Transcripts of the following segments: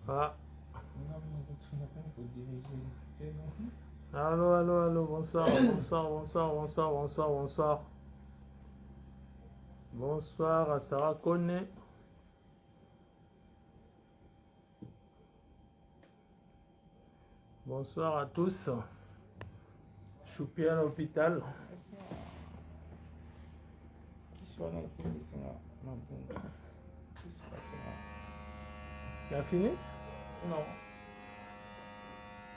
Ah. Allô, allô, allô, bonsoir, bonsoir, bonsoir, bonsoir, bonsoir, bonsoir. Bonsoir à Sarah Kone. Bonsoir à tous. Choupi à l'hôpital. Tu as fini? Non.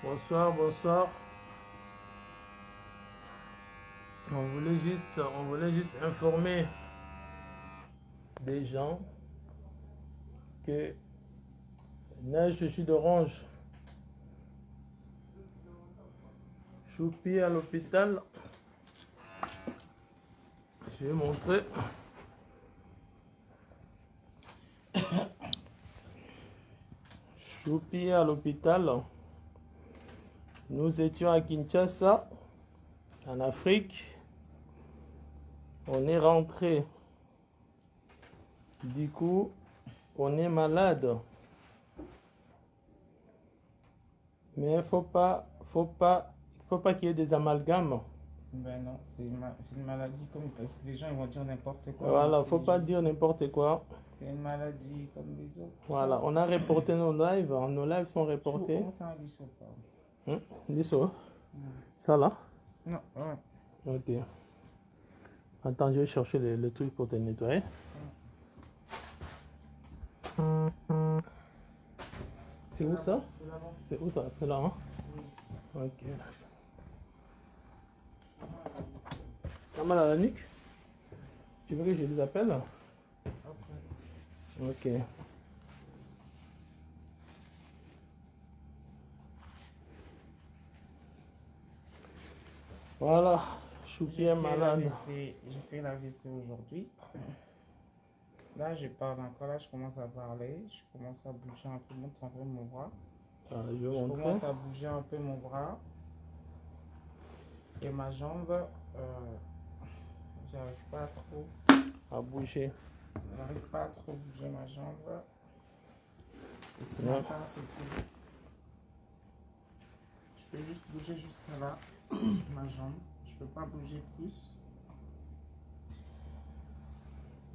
Bonsoir, bonsoir. On voulait juste informer des gens que neige de jus d'orange. Choupi à l'hôpital. Je vais montrer. Choupi à l'hôpital. Nous étions à Kinshasa, en Afrique. On est rentré. Du coup, on est malade. Mais il faut pas qu'il y ait des amalgames. Ben non, c'est une maladie comme les gens ils vont dire n'importe quoi. Voilà, faut pas dire n'importe quoi. C'est une maladie comme les autres. Voilà, on a reporté nos lives. Nos lives sont reportés. Comment ça, l'ISO pas? L'ISO? Ça là? Non, ouais. Ok. Attends, je vais chercher le truc pour te nettoyer. C'est où ça? C'est où ça? C'est là, hein? Ok. T'as mal à la nuque? Tu veux que je les appelle? Ok. Voilà. Choupi est malade. J'ai fait l'AVC aujourd'hui. Là, je parle encore. Là, je commence à parler. Je commence à bouger un peu, mon bras. Je commence à bouger un peu mon bras. Et ma jambe, j'arrive pas trop à bouger. J'arrive pas à trop bouger ma jambe. Et ce matin, c'était... Je peux juste bouger jusqu'à là, ma jambe. Je peux pas bouger plus.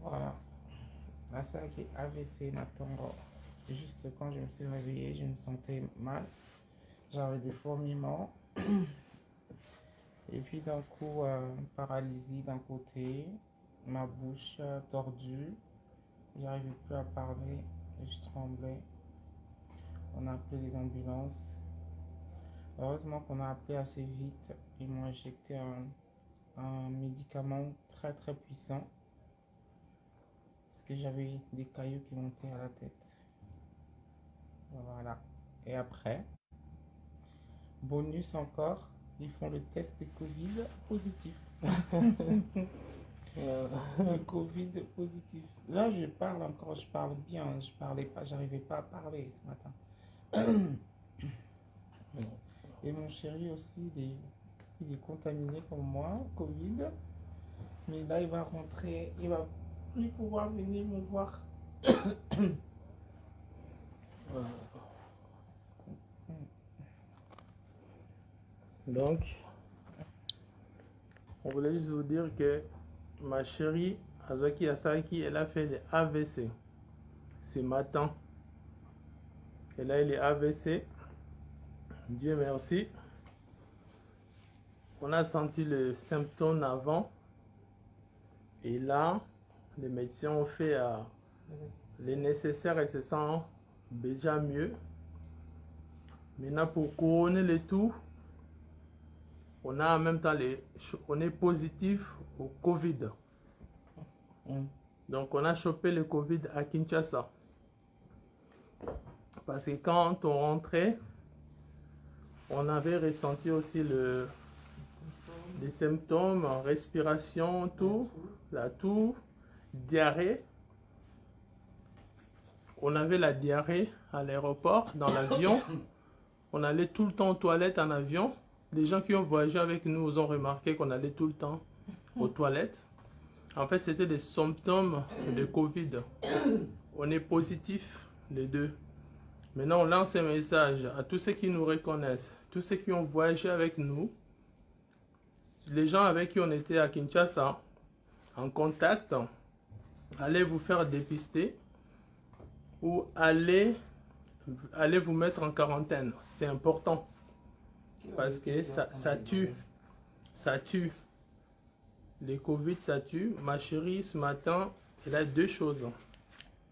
Voilà. Là, c'est avec AVC m'attend. Juste quand je me suis réveillée, je me sentais mal. J'avais des fourmillements. Et puis d'un coup, paralysie d'un côté, ma bouche tordue. J'arrivais plus à parler et je tremblais. On a appelé les ambulances. Heureusement qu'on a appelé assez vite. Ils m'ont injecté un médicament très très puissant. Parce que j'avais des cailloux qui montaient à la tête. Voilà. Et après, bonus encore, ils font le test de Covid positif. Le Covid positif. Là, je parle encore, je parle bien. Je parlais pas, j'arrivais pas à parler ce matin. Et mon chéri aussi, il est contaminé comme moi, Covid. Mais là, il va rentrer, il va plus pouvoir venir me voir. Donc, on voulait juste vous dire que ma chérie Azaki Asaki, elle a fait des AVC ce matin. Elle a eu les AVC. Dieu merci. On a senti le symptôme avant. Et là, les médecins ont fait les nécessaires et se sent déjà mieux. Maintenant, pour couronner le tout, on a en même temps on est positif au Covid. Donc on a chopé le Covid à Kinshasa. Parce que quand on rentrait, on avait ressenti aussi les symptômes, respiration, tout, la toux, diarrhée. On avait la diarrhée à l'aéroport, dans l'avion. On allait tout le temps aux toilettes en avion. Les gens qui ont voyagé avec nous ont remarqué qu'on allait tout le temps aux toilettes. En fait, c'était des symptômes de Covid. On est positif, les deux. Maintenant, on lance un message à tous ceux qui nous reconnaissent, tous ceux qui ont voyagé avec nous, les gens avec qui on était à Kinshasa, en contact, allez vous faire dépister ou allez vous mettre en quarantaine. C'est important parce que ça tue. Ça tue. Les Covid, ça tue. Ma chérie, ce matin, elle a deux choses.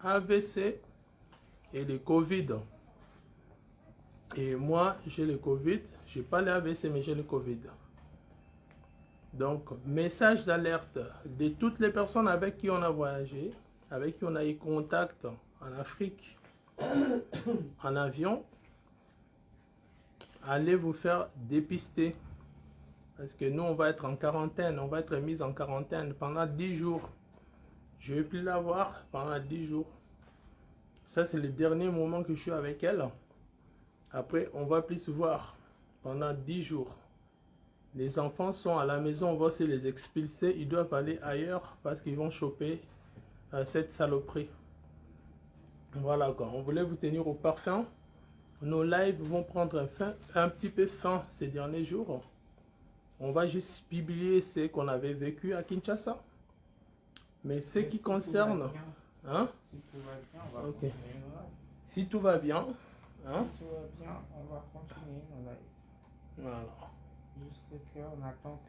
AVC et le Covid. Et moi, j'ai le Covid. Je n'ai pas le AVC, mais j'ai le Covid. Donc, message d'alerte de toutes les personnes avec qui on a voyagé, avec qui on a eu contact en Afrique, en avion. Allez vous faire dépister. Parce que nous, on va être en quarantaine. On va être mis en quarantaine pendant 10 jours. Je ne vais plus la voir pendant 10 jours. Ça, c'est le dernier moment que je suis avec elle. Après, on va plus se voir pendant 10 jours. Les enfants sont à la maison, on va se les expulser. Ils doivent aller ailleurs parce qu'ils vont choper cette saloperie. Voilà quoi. On voulait vous tenir au parfum. Nos lives vont prendre un petit peu fin ces derniers jours. On va juste publier ce qu'on avait vécu à Kinshasa. Mais ce qui concerne... Hein? Si tout va bien, on va Okay. continuer nos lives. Si tout va bien, hein? Si tout va bien, on va continuer nos lives. Voilà. Juste qu'on attend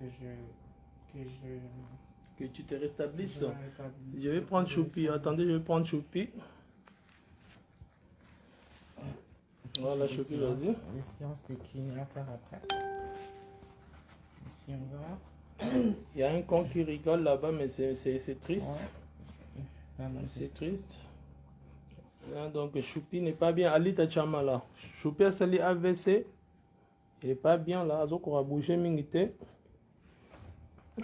Que tu te rétablisses. je me rétablisse. Je vais prendre Choupi. Attendez, je vais prendre Choupi. Voilà, Les Choupi, séances- vas-y. Les séances de kiné à faire après. Ici, on va. Il y a un con qui rigole là-bas, mais c'est triste. Ouais. Ça m'a fait- C'est triste. Hein, donc, Choupi n'est pas bien. Alita Chama là. Choupi a sali AVC. Il n'est pas bien là. Azoko a bougé Mingite.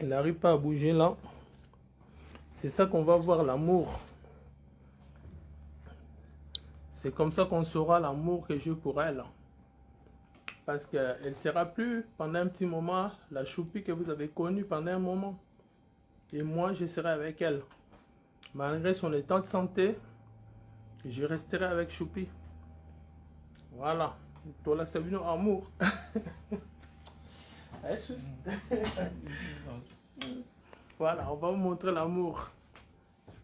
Il n'arrive pas à bouger là. C'est ça qu'on va voir l'amour. C'est comme ça qu'on saura l'amour que j'ai pour elle. Parce qu'elle ne sera plus pendant un petit moment la Choupi que vous avez connue pendant un moment. Et moi, je serai avec elle. Malgré son état de santé, je resterai avec Choupi. Voilà. Toi là, c'est venu amour. Hein, chouche? Voilà, on va vous montrer l'amour.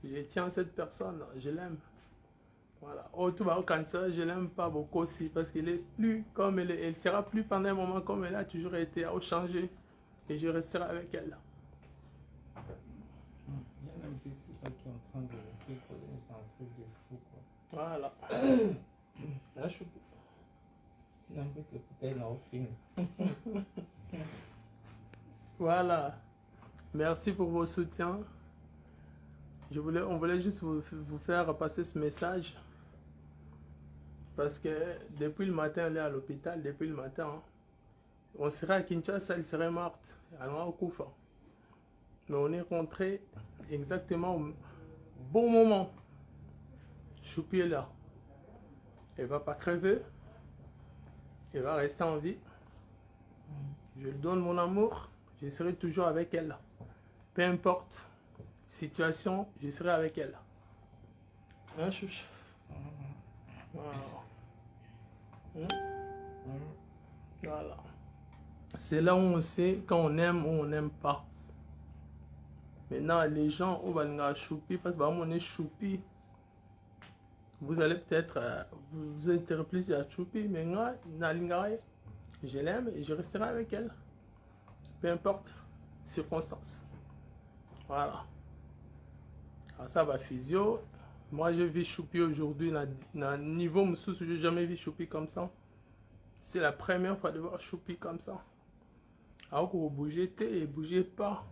Je tiens à cette personne, je l'aime. Voilà. Oh, tout va au cancer, je l'aime pas beaucoup aussi parce qu'il est plus comme elle est. Elle sera plus pendant un moment comme elle a toujours été, à changer. Et je resterai avec elle. Il y a un imbécile là qui est en train de rigoler, c'est un truc de fou quoi. Voilà. Là, je... C'est un peu de bouteille dans le film. Voilà. Merci pour vos soutiens. On voulait juste vous faire passer ce message. Parce que depuis le matin, elle est à l'hôpital. Depuis le matin, hein. On serait à Kinshasa, elle serait morte. Elle est au Koufa. Mais on est rentré exactement au bon moment. Choupi est là. Elle va pas crever. Elle va rester en vie. Je lui donne mon amour. Je serai toujours avec elle. Peu importe situation, je serai avec elle. Hein, chouche? Voilà. Voilà. C'est là où on sait quand on aime ou on n'aime pas. Maintenant, les gens où on choupi, parce que on est choupi, vous allez peut-être vous intéresser plus à choupi, mais moi, je l'aime et je resterai avec elle. Peu importe circonstances. Voilà. Alors ça va physio. Moi, je vis choupi aujourd'hui. Dans un niveau, je n'ai jamais vu choupi comme ça. C'est la première fois de voir choupi comme ça. Alors qu'on bougeait, il ne bougeait pas.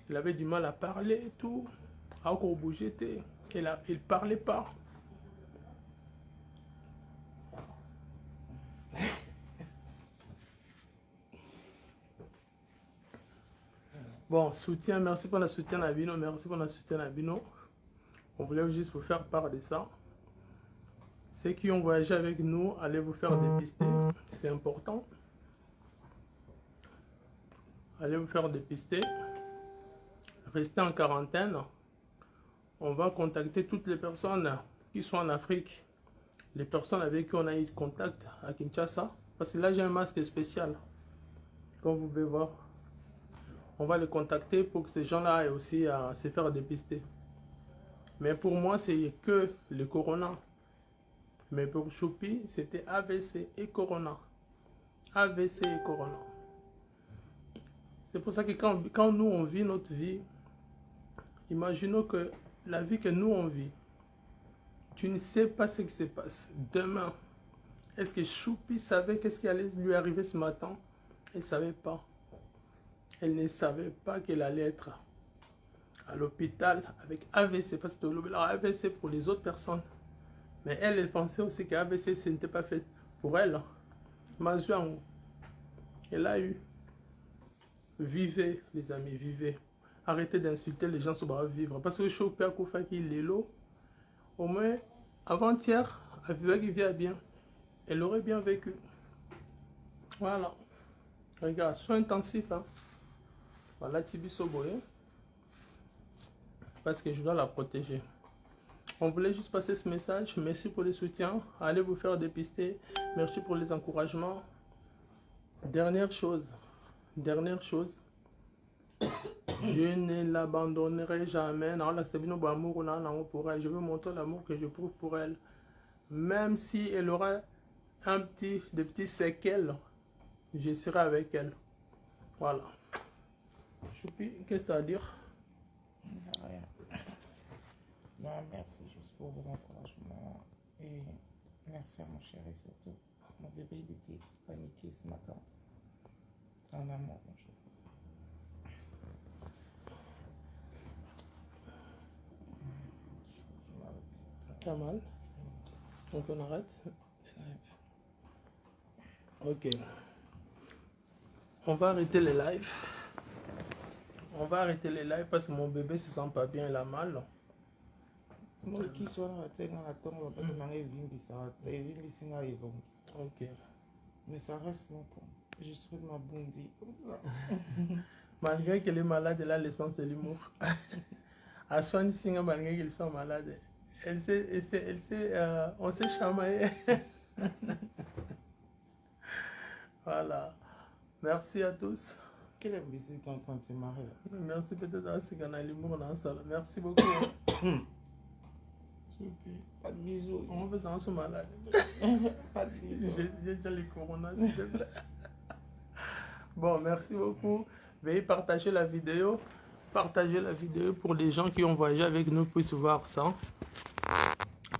Il avait du mal à parler et tout. Alors qu'on bougeait, il ne parlait pas. Bon, soutien, merci pour le soutien à Bino, merci pour le soutien à Bino. On voulait juste vous faire part de ça. Ceux qui ont voyagé avec nous, allez vous faire dépister, c'est important. Allez vous faire dépister. Restez en quarantaine. On va contacter toutes les personnes qui sont en Afrique, les personnes avec qui on a eu contact à Kinshasa. Parce que là, j'ai un masque spécial, comme vous pouvez voir. On va les contacter pour que ces gens-là aient aussi à se faire dépister. Mais pour moi, c'est que le corona. Mais pour Choupi, c'était AVC et corona. AVC et corona. C'est pour ça que quand nous, on vit notre vie, imaginons que la vie que nous, on vit, tu ne sais pas ce qui se passe demain. Est-ce que Choupi savait qu'est-ce qui allait lui arriver ce matin? Elle ne savait pas. Elle ne savait pas qu'elle allait être à l'hôpital avec AVC. Parce que AVC pour les autres personnes. Mais elle pensait aussi qu'AVC, ce n'était pas fait pour elle. Mazuango. Elle a eu. Vivez, les amis, vivez. Arrêtez d'insulter les gens sur le vivre. Parce que Choupi a Koufa qui est l'eau. Au moins, avant-hier, avec qui vient bien. Elle aurait bien vécu. Voilà. Regarde, soins intensifs. Hein. Voilà, Tibi Soboye. Parce que je dois la protéger. On voulait juste passer ce message. Merci pour le soutien. Allez vous faire dépister. Merci pour les encouragements. Dernière chose. Je ne l'abandonnerai jamais. Je veux montrer l'amour que je prouve pour elle. Même si elle aura des petits séquelles, je serai avec elle. Voilà. Choupi, qu'est-ce que tu as à dire? Rien. Non, merci juste pour vos encouragements. Et merci à mon chéri surtout. Mon bébé, il était paniqué ce matin. C'est un amour, mon chéri. Pas mal. Donc on arrête. Ok. On va arrêter les lives. Parce que mon bébé se sent pas bien, il a mal. Moi qui soit dans la tête, dans la tombe, on va pas demander Ok. mais ça reste longtemps. Je trouve ma bondie comme ça. Malgré qu'elle est malade, elle a l'essence de l'humour. À Swan Singa, malgré qu'elle soit malade, on s'est chamaillé. Voilà. Merci à tous. Quel est le qui est en train de se marier? Merci peut-être à ce qu'on a l'humour dans ça. Merci beaucoup. Pas de bisous. On veut s'en sous malade. Pas de bisous. J'ai déjà les coronas, s'il te plaît. Bon, merci beaucoup. Veuillez partager la vidéo. Partagez la vidéo pour les gens qui ont voyagé avec nous puissent voir ça.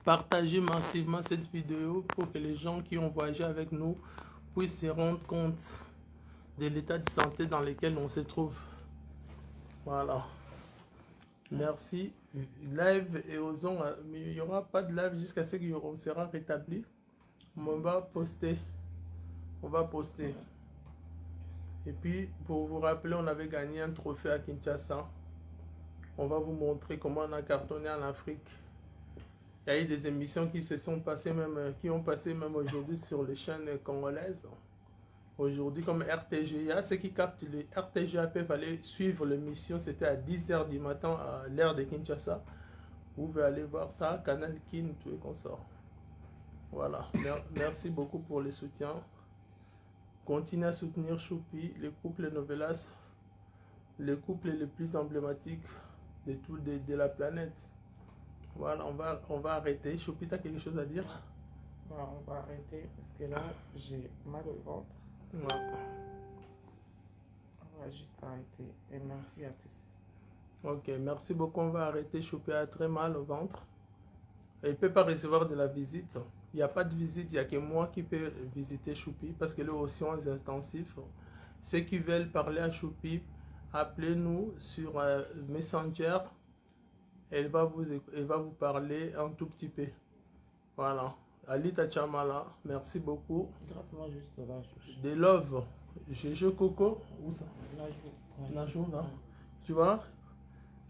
Partagez massivement cette vidéo pour que les gens qui ont voyagé avec nous puissent se rendre compte de l'état de santé dans lequel on se trouve. Voilà. Merci. Live et osons, mais il n'y aura pas de live jusqu'à ce qu'on sera rétabli. On va poster. Et puis, pour vous rappeler, on avait gagné un trophée à Kinshasa. On va vous montrer comment on a cartonné en Afrique. Il y a eu des émissions qui se sont passées qui ont passé même aujourd'hui sur les chaînes congolaises. Aujourd'hui, comme RTGA, ceux qui captent le RTGA peuvent aller suivre l'émission. C'était à 10h du matin à l'heure de Kinshasa. Vous pouvez aller voir ça, Canal Kin, tout et consort. Voilà. Merci beaucoup pour le soutien. Continuez à soutenir Choupi, le couple Novelas, le couple le plus emblématique de la planète. Voilà, on va arrêter. Choupi, tu as quelque chose à dire? Bon, on va arrêter parce que là, j'ai mal au ventre. Ouais. On va juste arrêter. Et merci à tous. Ok, merci beaucoup. On va arrêter. Choupi a très mal au ventre. Il ne peut pas recevoir de la visite. Il n'y a pas de visite. Il n'y a que moi qui peux visiter Choupi parce que là aussi on est intensif. Ceux qui veulent parler à Choupi, appelez-nous sur Messenger. Elle va vous parler un tout petit peu. Voilà. Alita Chamala, merci beaucoup. Gratte-moi juste là. De love. Jeje Coco. Où ça? Najou, là. Tu vois,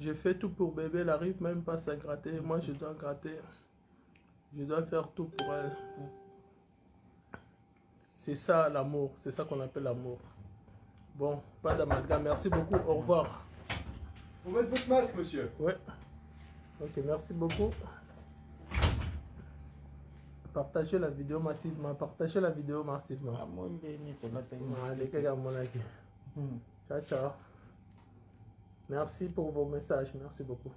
je fais tout pour bébé, elle arrive même pas à se gratter. Moi, je dois gratter. Je dois faire tout pour elle. C'est ça l'amour, c'est ça qu'on appelle l'amour. Bon, pas d'amalgame. Merci beaucoup, au revoir. Vous mettez votre masque, monsieur. Ouais. Ok, merci beaucoup. Partagez la vidéo massivement. Partagez la vidéo massivement. Allez, ciao, ciao. Merci pour vos messages. Merci beaucoup.